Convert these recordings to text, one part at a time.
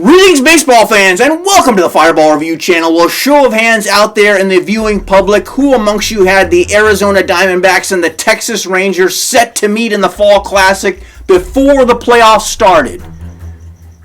Greetings, baseball fans, and welcome to the Fireball Review channel. Well, show of hands out there in the viewing public, who amongst you had the Arizona Diamondbacks and the Texas Rangers set to meet in the Fall Classic before the playoffs started?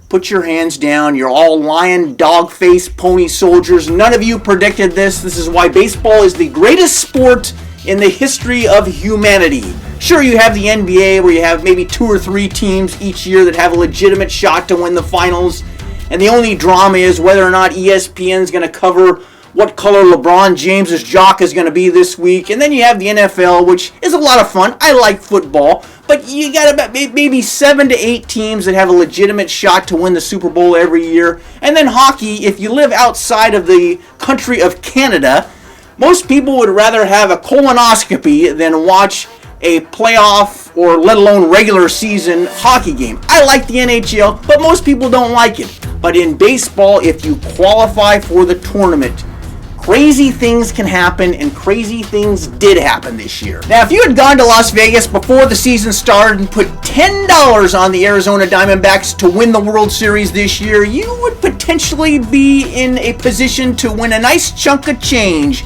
Put your hands down. You're all lion, dog-faced, pony soldiers. None of you predicted this. This is why baseball is the greatest sport in the history of humanity. Sure, you have the NBA where you have maybe 2 or 3 teams each year that have a legitimate shot to win the finals. And the only drama is whether or not ESPN is going to cover what color LeBron James's jock is going to be this week. And then you have the NFL, which is a lot of fun. I like football. But you got about maybe 7 to 8 teams that have a legitimate shot to win the Super Bowl every year. And then hockey, if you live outside of the country of Canada, most people would rather have a colonoscopy than watch a playoff or let alone regular season hockey game. I like the NHL, but most people don't like it. But in baseball, if you qualify for the tournament, crazy things can happen, and crazy things did happen this year. Now, if you had gone to Las Vegas before the season started and put $10 on the Arizona Diamondbacks to win the World Series this year, you would potentially be in a position to win a nice chunk of change,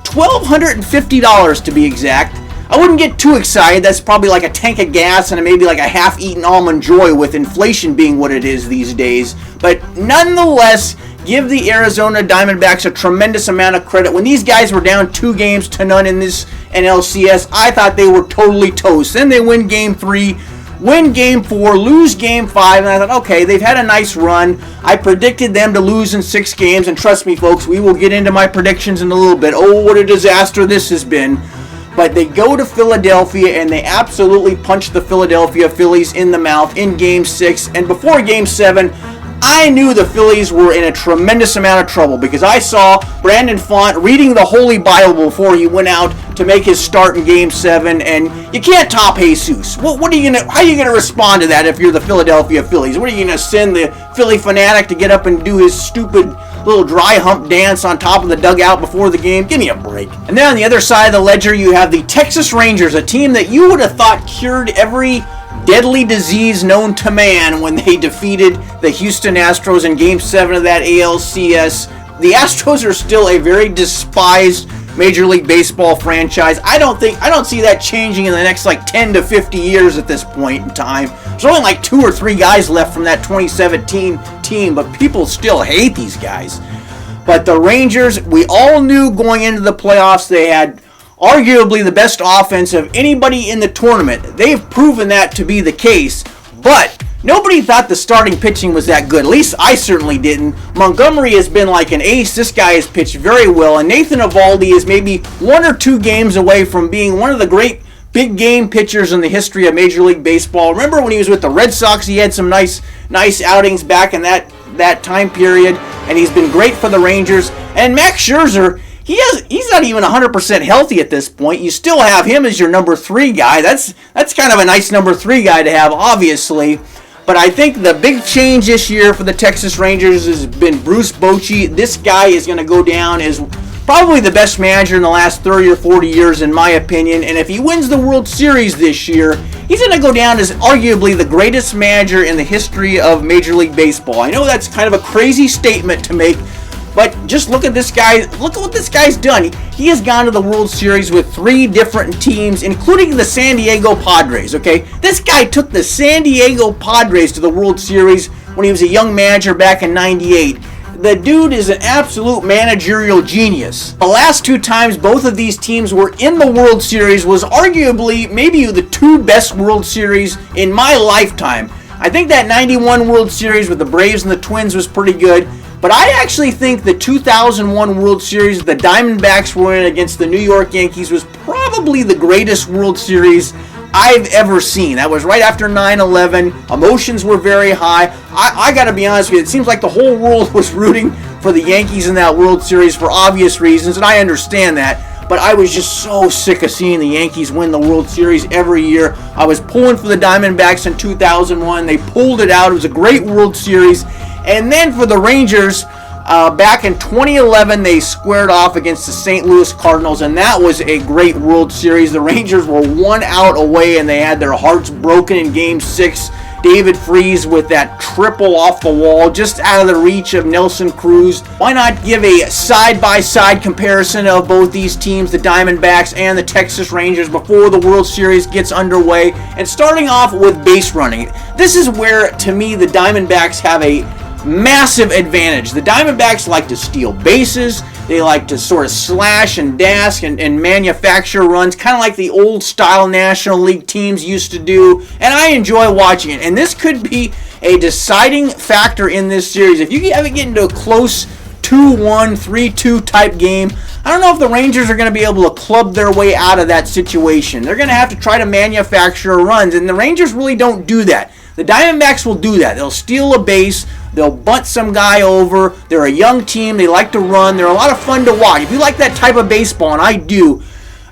$1,250 to be exact. I wouldn't get too excited. That's probably like a tank of gas and maybe like a half-eaten Almond Joy with inflation being what it is these days. But nonetheless, give the Arizona Diamondbacks a tremendous amount of credit. When these guys were down 2-0 in this NLCS, I thought they were totally toast. Then they win Game 3, win Game 4, lose Game 5, and I thought, okay, they've had a nice run. I predicted them to lose in 6 games, and trust me, folks, we will get into my predictions in a little bit. Oh, what a disaster this has been. But they go to Philadelphia and they absolutely punch the Philadelphia Phillies in the mouth in Game 6. And before Game 7, I knew the Phillies were in a tremendous amount of trouble because I saw Brandon Pfaadt reading the Holy Bible before he went out to make his start in Game 7. And you can't top Jesus. How are you gonna respond to that if you're the Philadelphia Phillies? What are you gonna send the Philly fanatic to get up and do his stupid little dry hump dance on top of the dugout before the game? Give me a break. And then on the other side of the ledger, you have the Texas Rangers, a team that you would have thought cured every deadly disease known to man when they defeated the Houston Astros in Game 7 of that ALCS. The Astros are still a very despised Major League Baseball franchise. I don't see that changing in the next 10 to 50 years at this point in time. There's only 2 or 3 guys left from that 2017 team, but people still hate these guys. But the Rangers, we all knew going into the playoffs they had arguably the best offense of anybody in the tournament. They've proven that to be the case, but nobody thought the starting pitching was that good. At least I certainly didn't. Montgomery has been like an ace. This guy has pitched very well. And Nathan Eovaldi is maybe 1 or 2 games away from being one of the great big game pitchers in the history of Major League Baseball. Remember when he was with the Red Sox, he had some nice outings back in that time period. And he's been great for the Rangers. And Max Scherzer, he's not even 100% healthy at this point. You still have him as your number 3 guy. That's kind of a nice number 3 guy to have, obviously. But I think the big change this year for the Texas Rangers has been Bruce Bochy. This guy is going to go down as probably the best manager in the last 30 or 40 years, in my opinion. And if he wins the World Series this year, he's going to go down as arguably the greatest manager in the history of Major League Baseball. I know that's kind of a crazy statement to make, but just look at this guy. Look at what this guy's done. He has gone to the World Series with 3 different teams, including the San Diego Padres, okay? This guy took the San Diego Padres to the World Series when he was a young manager back in '98. The dude is an absolute managerial genius. The last 2 times both of these teams were in the World Series was arguably maybe the 2 best World Series in my lifetime. I think that '91 World Series with the Braves and the Twins was pretty good. But I actually think the 2001 World Series the Diamondbacks were in against the New York Yankees was probably the greatest World Series I've ever seen. That was right after 9/11. Emotions were very high. I got to be honest with you, it seems like the whole world was rooting for the Yankees in that World Series for obvious reasons, and I understand that. But I was just so sick of seeing the Yankees win the World Series every year. I was pulling for the Diamondbacks in 2001. They pulled it out. It was a great World Series. And then for the Rangers, back in 2011, they squared off against the St. Louis Cardinals, and that was a great World Series. The Rangers were 1 out away, and they had their hearts broken in Game 6 David Freese with that triple off the wall, just out of the reach of Nelson Cruz. Why not give a side-by-side comparison of both these teams, the Diamondbacks and the Texas Rangers, before the World Series gets underway? And starting off with base running. This is where, to me, the Diamondbacks have a massive advantage. The Diamondbacks like to steal bases. They like to sort of slash and dash and manufacture runs, kind of like the old style National League teams used to do, and I enjoy watching it. And this could be a deciding factor in this series. If you ever get into a close 2-1, 3-2 type game, I don't know if the Rangers are going to be able to club their way out of that situation. They're going to have to try to manufacture runs, and the Rangers really don't do that. The Diamondbacks will do that. They'll steal a base. They'll bunt some guy over. They're a young team. They like to run. They're a lot of fun to watch. If you like that type of baseball, and I do,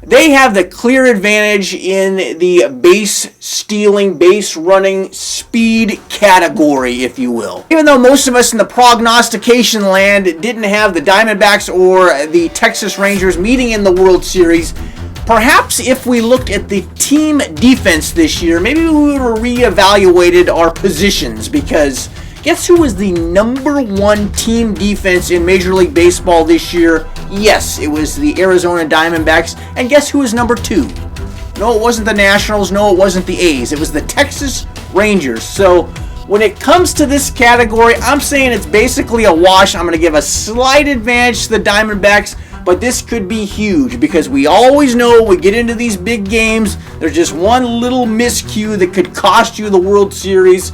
they have the clear advantage in the base stealing, base running, speed category, if you will. Even though most of us in the prognostication land didn't have the Diamondbacks or the Texas Rangers meeting in the World Series, perhaps if we looked at the team defense this year, maybe we would have reevaluated our positions, because guess who was the #1 team defense in Major League Baseball this year? Yes, it was the Arizona Diamondbacks. And guess who was #2? No, it wasn't the Nationals. No, it wasn't the A's. It was the Texas Rangers. So when it comes to this category, I'm saying it's basically a wash. I'm going to give a slight advantage to the Diamondbacks, but this could be huge, because we always know we get into these big games, there's just one little miscue that could cost you the World Series.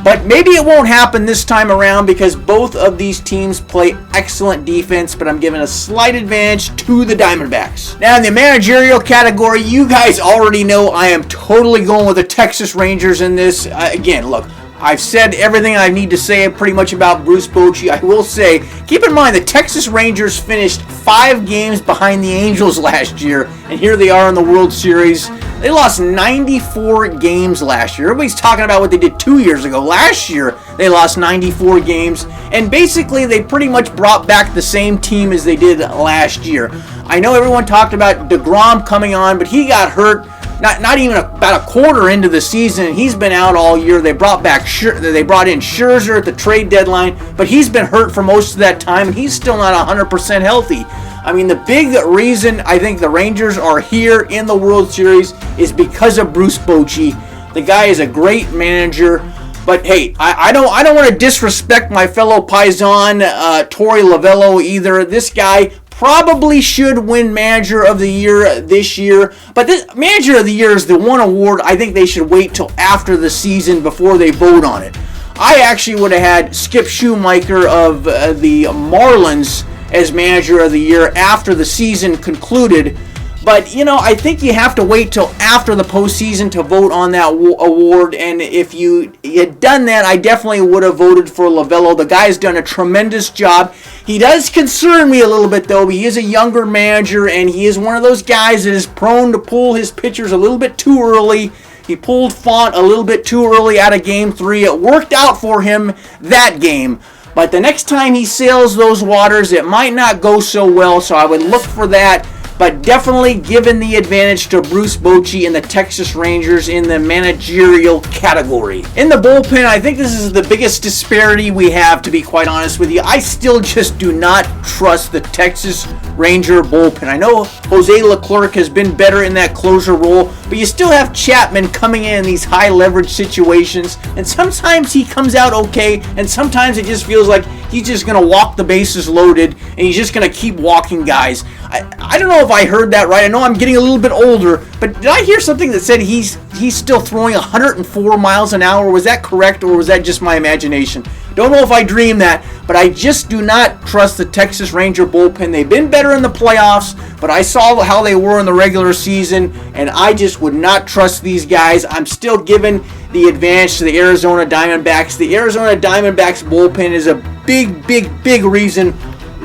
But maybe it won't happen this time around, because both of these teams play excellent defense, but I'm giving a slight advantage to the Diamondbacks. Now, in the managerial category, you guys already know I am totally going with the Texas Rangers in this. Again, look, I've said everything I need to say pretty much about Bruce Bochy. I will say, keep in mind, the Texas Rangers finished 5 games behind the Angels last year, and here they are in the World Series. They lost 94 games last year. Everybody's talking about what they did 2 years ago. Last year, they lost 94 games, and basically they pretty much brought back the same team as they did last year. I know everyone talked about DeGrom coming on, but he got hurt not even about a quarter into the season. He's been out all year. They brought in Scherzer at the trade deadline, but he's been hurt for most of that time, and he's still not 100% healthy. I mean, the big reason I think the Rangers are here in the World Series is because of Bruce Bochy. The guy is a great manager. But hey, I don't want to disrespect my fellow Paisan, Torey Lovullo, either. This guy probably should win Manager of the Year this year. But this Manager of the Year is the one award I think they should wait till after the season before they vote on it. I actually would have had Skip Schumacher of the Marlins as Manager of the Year after the season concluded. But, you know, I think you have to wait till after the postseason to vote on that award. And if you had done that, I definitely would have voted for Lovullo. The guy's done a tremendous job. He does concern me a little bit, though. He is a younger manager, and he is one of those guys that is prone to pull his pitchers a little bit too early. He pulled Font a little bit too early out of Game 3. It worked out for him that game. But the next time he sails those waters, it might not go so well, so I would look for that. But definitely given the advantage to Bruce Bochy and the Texas Rangers in the managerial category. In the bullpen, I think this is the biggest disparity we have, to be quite honest with you. I still just do not trust the Texas Ranger bullpen. I know Jose Leclerc has been better in that closer role, but you still have Chapman coming in these high leverage situations, and sometimes he comes out okay, and sometimes it just feels like he's just going to walk the bases loaded, and he's just going to keep walking guys. I don't know if I heard that right. I know I'm getting a little bit older, but did I hear something that said he's still throwing 104 miles an hour? Was that correct, or was that just my imagination? Don't know if I dreamed that, but I just do not trust the Texas Ranger bullpen. They've been better in the playoffs, but I saw how they were in the regular season, and I just would not trust these guys. I'm still giving the advantage to the Arizona Diamondbacks. The Arizona Diamondbacks bullpen is a big reason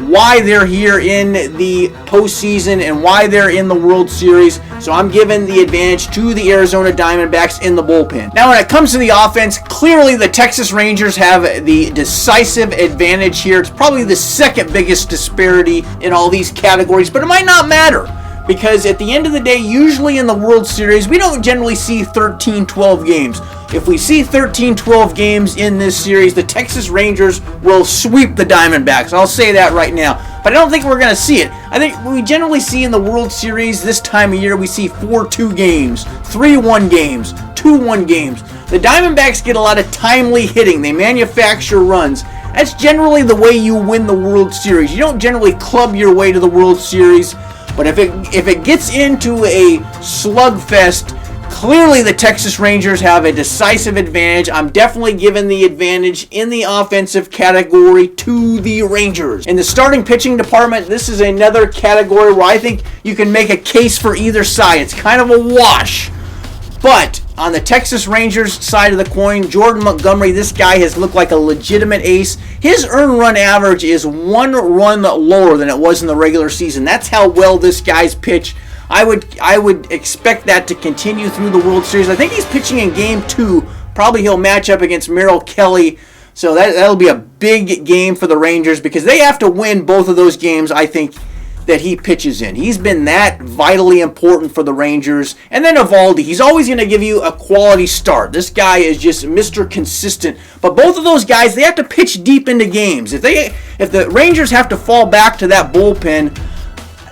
why they're here in the postseason and why they're in the World Series. So I'm giving the advantage to the Arizona Diamondbacks in the bullpen. Now, when it comes to the offense, clearly the Texas Rangers have the decisive advantage here. It's probably the second biggest disparity in all these categories, but it might not matter, because at the end of the day, usually in the World Series, we don't generally see 13-12 games. If we see 13-12 games in this series, the Texas Rangers will sweep the Diamondbacks. I'll say that right now. But I don't think we're going to see it. I think we generally see in the World Series this time of year, we see 4-2 games, 3-1 games, 2-1 games. The Diamondbacks get a lot of timely hitting. They manufacture runs. That's generally the way you win the World Series. You don't generally club your way to the World Series. But if it gets into a slugfest, clearly the Texas Rangers have a decisive advantage. I'm definitely giving the advantage in the offensive category to the Rangers. In the starting pitching department, this is another category where I think you can make a case for either side. It's kind of a wash. But on the Texas Rangers side of the coin, Jordan Montgomery, this guy has looked like a legitimate ace. His earned run average is 1 run lower than it was in the regular season. That's how well this guy's pitched. I would expect that to continue through the World Series. I think he's pitching in Game 2. Probably he'll match up against Merrill Kelly. So that'll be a big game for the Rangers because they have to win both of those games, I think, that he pitches in. He's been that vitally important for the Rangers. And then Eovaldi, he's always going to give you a quality start. This guy is just Mr. Consistent. But both of those guys, they have to pitch deep into games. If the Rangers have to fall back to that bullpen,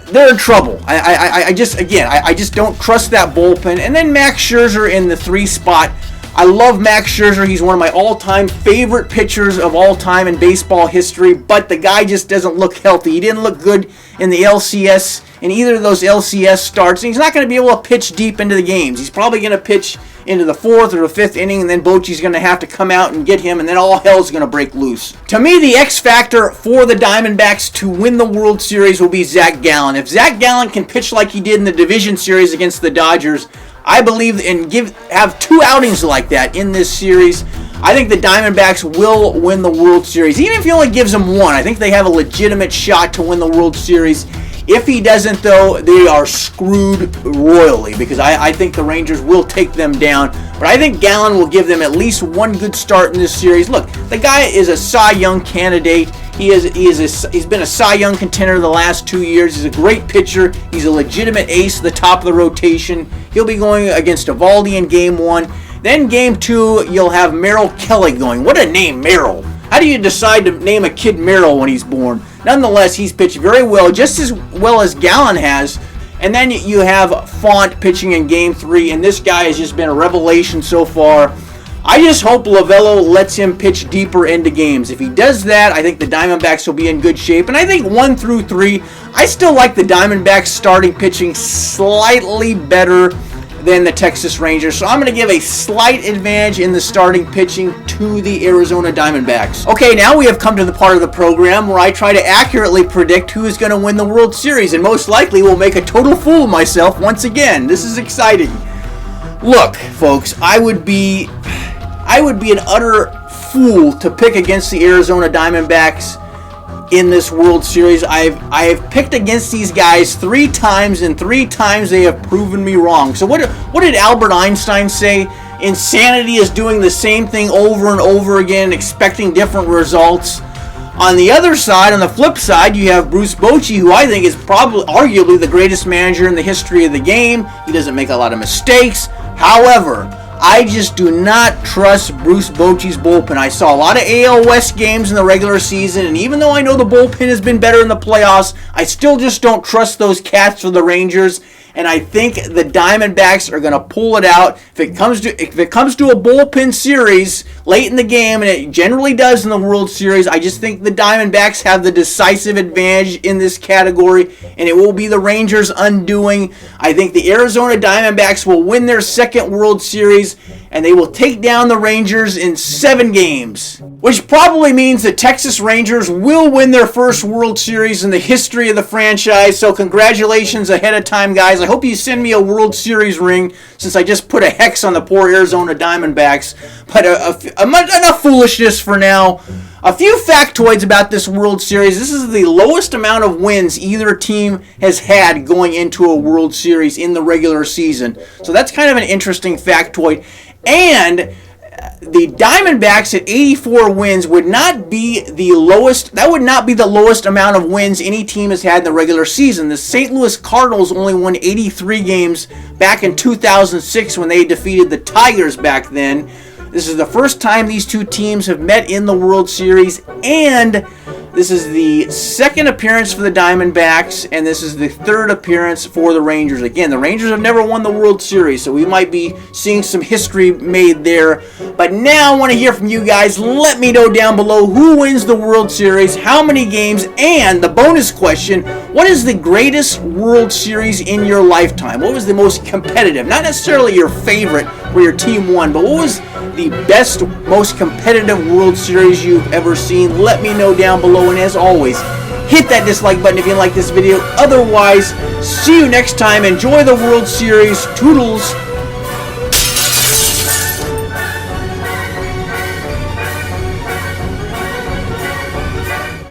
they're in trouble. I just don't trust that bullpen. And then Max Scherzer in the 3 spot. I love Max Scherzer. He's one of my all-time favorite pitchers of all time in baseball history, but the guy just doesn't look healthy. He didn't look good in the LCS, in either of those LCS starts, and he's not going to be able to pitch deep into the games. He's probably going to pitch into the 4th or the 5th inning, and then Bochy's going to have to come out and get him, and then all hell's going to break loose. To me, the X factor for the Diamondbacks to win the World Series will be Zach Gallen. If Zach Gallen can pitch like he did in the division series against the Dodgers, I believe have 2 outings like that in this series. I think the Diamondbacks will win the World Series. Even if he only gives them 1, I think they have a legitimate shot to win the World Series. If he doesn't, though, they are screwed royally because I think the Rangers will take them down. But I think Gallen will give them at least 1 good start in this series. Look, the guy is a Cy Young candidate. He's been a Cy Young contender the last 2 years. He's a great pitcher. He's a legitimate ace at the top of the rotation. He'll be going against Eovaldi in Game 1. Then Game 2, you'll have Merrill Kelly going. What a name, Merrill. How do you decide to name a kid Merrill when he's born? Nonetheless, he's pitched very well, just as well as Gallen has. And then you have Font pitching in Game 3, and this guy has just been a revelation so far. I just hope Lovello lets him pitch deeper into games. If he does that, I think the Diamondbacks will be in good shape. And I think 1 through 3, I still like the Diamondbacks starting pitching slightly better than the Texas Rangers. So I'm going to give a slight advantage in the starting pitching to the Arizona Diamondbacks. Okay, now we have come to the part of the program where I try to accurately predict who is going to win the World Series, and most likely will make a total fool of myself once again. This is exciting. Look, folks, I would be an utter fool to pick against the Arizona Diamondbacks in this World Series. I have picked against these guys 3 times, and 3 times they have proven me wrong. So what did Albert Einstein say? Insanity is doing the same thing over and over again, expecting different results. On the other side, on the flip side, you have Bruce Bochy, who I think is probably arguably the greatest manager in the history of the game. He doesn't make a lot of mistakes. However, I just do not trust Bruce Bochy's bullpen. I saw a lot of AL West games in the regular season, and even though I know the bullpen has been better in the playoffs, I still just don't trust those cats for the Rangers. And I think the Diamondbacks are going to pull it out. If it comes to a bullpen series late in the game, and it generally does in the World Series, I just think the Diamondbacks have the decisive advantage in this category, and it will be the Rangers' undoing. I think the Arizona Diamondbacks will win their 2nd World Series, and they will take down the Rangers in 7 games, which probably means the Texas Rangers will win their 1st World Series in the history of the franchise. So congratulations ahead of time, guys. I hope you send me a World Series ring, since I just put a hex on the poor Arizona Diamondbacks. But enough foolishness for now. A few factoids about this World Series. This is the lowest amount of wins either team has had going into a World Series in the regular season. So that's kind of an interesting factoid. And the Diamondbacks at 84 wins would not be the lowest. That would not be the lowest amount of wins any team has had in the regular season. The St. Louis Cardinals only won 83 games back in 2006 when they defeated the Tigers back then. This is the first time these two teams have met in the World Series, and this is the second appearance for the Diamondbacks, and this is the third appearance for the Rangers. Again, the Rangers have never won the World Series, so we might be seeing some history made there. But now I want to hear from you guys. Let me know down below who wins the World Series, how many games, and the bonus question, what is the greatest World Series in your lifetime? What was the most competitive? Not necessarily your favorite where your team won, but what was the best, most competitive World Series you've ever seen? Let me know down below, and as always, hit that dislike button if you like this video. Otherwise, see you next time. Enjoy the World Series. Toodles.